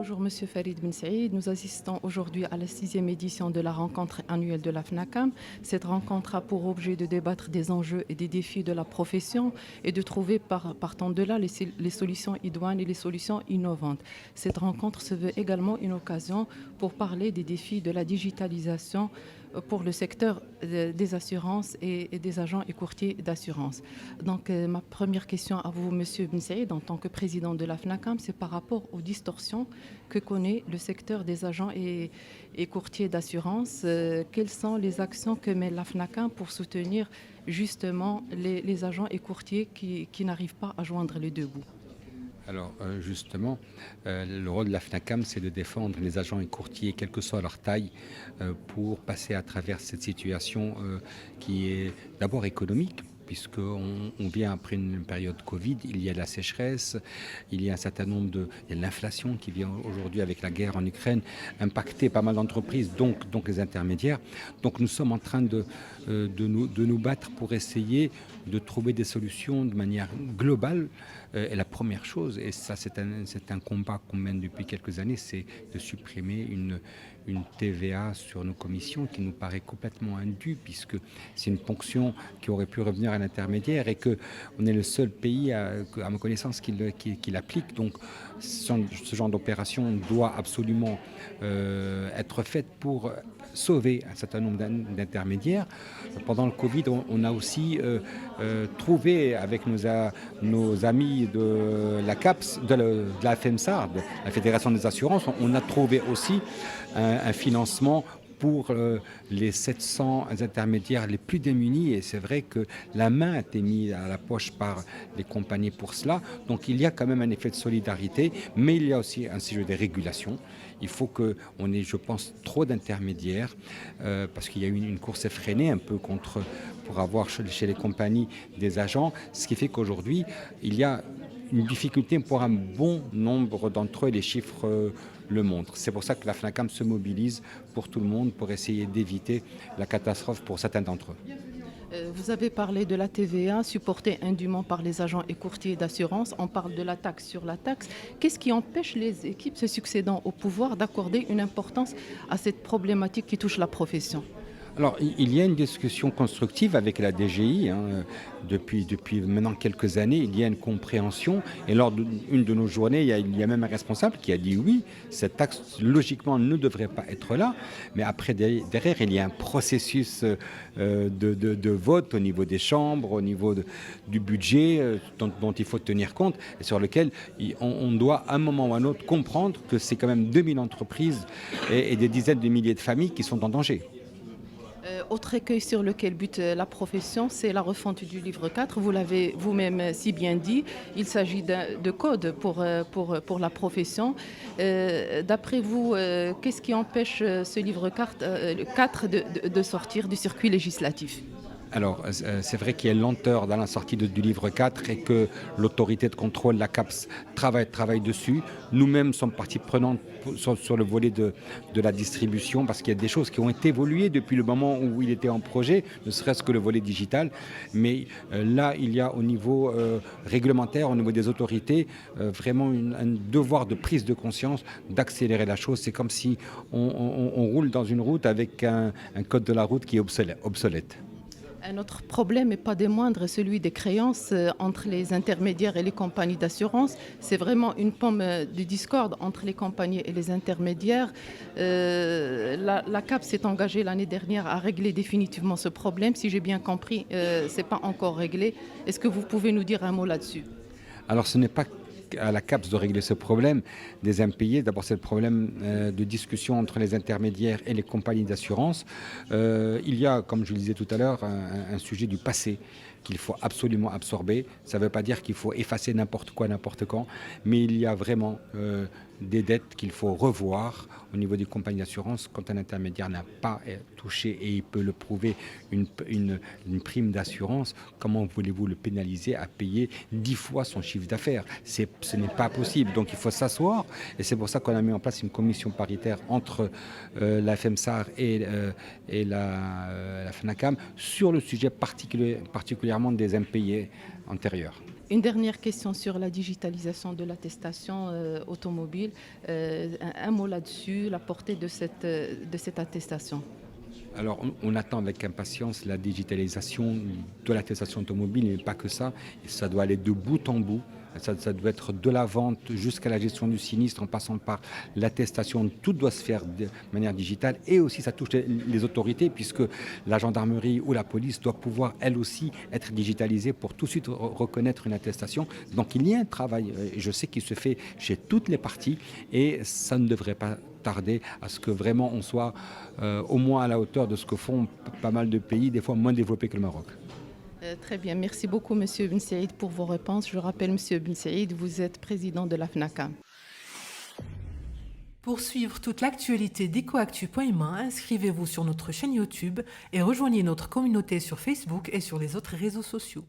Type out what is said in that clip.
Bonjour Monsieur Farid Ben Saïd, nous assistons aujourd'hui à la sixième édition de la rencontre annuelle de la FNACAM. Cette rencontre a pour objet de débattre des enjeux et des défis de la profession et de trouver partant de là les solutions idoines et les solutions innovantes. Cette rencontre se veut également une occasion pour parler des défis de la digitalisation pour le secteur des assurances et des agents et courtiers d'assurance. Donc, ma première question à vous, Monsieur Ben Saïd, en tant que président de la FNACAM, c'est par rapport aux distorsions que connaît le secteur des agents et courtiers d'assurance. Quelles sont les actions que met la FNACAM pour soutenir justement les agents et courtiers qui n'arrivent pas à joindre les deux bouts? Alors justement, le rôle de la FNACAM, c'est de défendre les agents et courtiers, quelle que soit leur taille, pour passer à travers cette situation qui est d'abord économique, puisqu'on vient après une période Covid, il y a la sécheresse, il y a un certain nombre il y a l'inflation qui vient aujourd'hui avec la guerre en Ukraine, impacter pas mal d'entreprises, donc les intermédiaires. Donc nous sommes en train de nous battre pour essayer de trouver des solutions de manière globale. Et la première chose, et ça c'est un combat qu'on mène depuis quelques années, c'est de supprimer une TVA sur nos commissions qui nous paraît complètement indue, puisque c'est une ponction qui aurait pu revenir à l'intermédiaire et qu'on est le seul pays, à ma connaissance, qui l'applique. Donc ce genre d'opération doit absolument être faite pour sauver un certain nombre d'intermédiaires. Pendant le Covid, on a aussi trouvé avec nos amis de la CAPS, de la FEMSAR, de la Fédération des assurances, on a trouvé aussi un financement pour les 700 intermédiaires les plus démunis, et c'est vrai que la main a été mise à la poche par les compagnies pour cela. Donc il y a quand même un effet de solidarité, mais il y a aussi un sujet de régulation. Il faut qu'on ait, je pense, trop d'intermédiaires, parce qu'il y a eu une course effrénée un peu pour avoir chez les compagnies des agents, ce qui fait qu'aujourd'hui, il y a une difficulté pour un bon nombre d'entre eux, les chiffres le montrent. C'est pour ça que la FNACAM se mobilise pour tout le monde, pour essayer d'éviter la catastrophe pour certains d'entre eux. Vous avez parlé de la TVA supportée indûment par les agents et courtiers d'assurance. On parle de la taxe sur la taxe. Qu'est-ce qui empêche les équipes se succédant au pouvoir d'accorder une importance à cette problématique qui touche la profession? Alors, il y a une discussion constructive avec la DGI, depuis maintenant quelques années. Il y a une compréhension, et lors d'une de nos journées, il y a même un responsable qui a dit oui, cette taxe logiquement ne devrait pas être là, mais après derrière il y a un processus de vote au niveau des chambres, au niveau du budget dont il faut tenir compte, et sur lequel on doit à un moment ou à un autre comprendre que c'est quand même 2000 entreprises et des dizaines de milliers de familles qui sont en danger. Autre écueil sur lequel bute la profession, c'est la refonte du livre 4. Vous l'avez vous-même si bien dit, il s'agit de code pour la profession. D'après vous, qu'est-ce qui empêche ce livre 4 de sortir du circuit législatif? Alors, c'est vrai qu'il y a une lenteur dans la sortie du livre 4 et que l'autorité de contrôle, la CAPS, travaille dessus. Nous-mêmes sommes partie prenante sur le volet de la distribution, parce qu'il y a des choses qui ont été évoluées depuis le moment où il était en projet, ne serait-ce que le volet digital. Mais là, il y a au niveau réglementaire, au niveau des autorités, vraiment un devoir de prise de conscience, d'accélérer la chose. C'est comme si on roule dans une route avec un code de la route qui est obsolète. Un autre problème, et pas des moindres, est celui des créances entre les intermédiaires et les compagnies d'assurance. C'est vraiment une pomme de discorde entre les compagnies et les intermédiaires. La CAP s'est engagée l'année dernière à régler définitivement ce problème. Si j'ai bien compris, ce n'est pas encore réglé. Est-ce que vous pouvez nous dire un mot là-dessus? Alors ce n'est pas à la CAPS de régler ce problème des impayés. D'abord, c'est le problème de discussion entre les intermédiaires et les compagnies d'assurance. Il y a, comme je le disais tout à l'heure, un sujet du passé qu'il faut absolument absorber. Ça ne veut pas dire qu'il faut effacer n'importe quoi, n'importe quand, mais il y a vraiment des dettes qu'il faut revoir au niveau des compagnies d'assurance. Quand un intermédiaire n'a pas touché, et il peut le prouver, une prime d'assurance, comment voulez-vous le pénaliser à payer 10 fois son chiffre d'affaires? Ce n'est pas possible. Donc il faut s'asseoir, et c'est pour ça qu'on a mis en place une commission paritaire entre la FEMSAR et la FNACAM sur le sujet particulièrement des impayés antérieurs. Une dernière question sur la digitalisation de l'attestation automobile. Un mot là-dessus, la portée de cette attestation. Alors, on attend avec impatience la digitalisation de l'attestation automobile, mais pas que ça. Et ça doit aller de bout en bout. Ça doit être de la vente jusqu'à la gestion du sinistre, en passant par l'attestation. Tout doit se faire de manière digitale. Et aussi, ça touche les autorités, puisque la gendarmerie ou la police doit pouvoir, elle aussi, être digitalisée pour tout de suite reconnaître une attestation. Donc, il y a un travail, et je sais qu'il se fait chez toutes les parties, et ça ne devrait pas tarder à ce que vraiment on soit au moins à la hauteur de ce que font pas mal de pays, des fois moins développés que le Maroc. Très bien, merci beaucoup Monsieur Ben Saïd pour vos réponses. Je rappelle Monsieur Ben Saïd, vous êtes président de la FNACAM. Pour suivre toute l'actualité d'EcoActu.ma, inscrivez-vous sur notre chaîne YouTube et rejoignez notre communauté sur Facebook et sur les autres réseaux sociaux.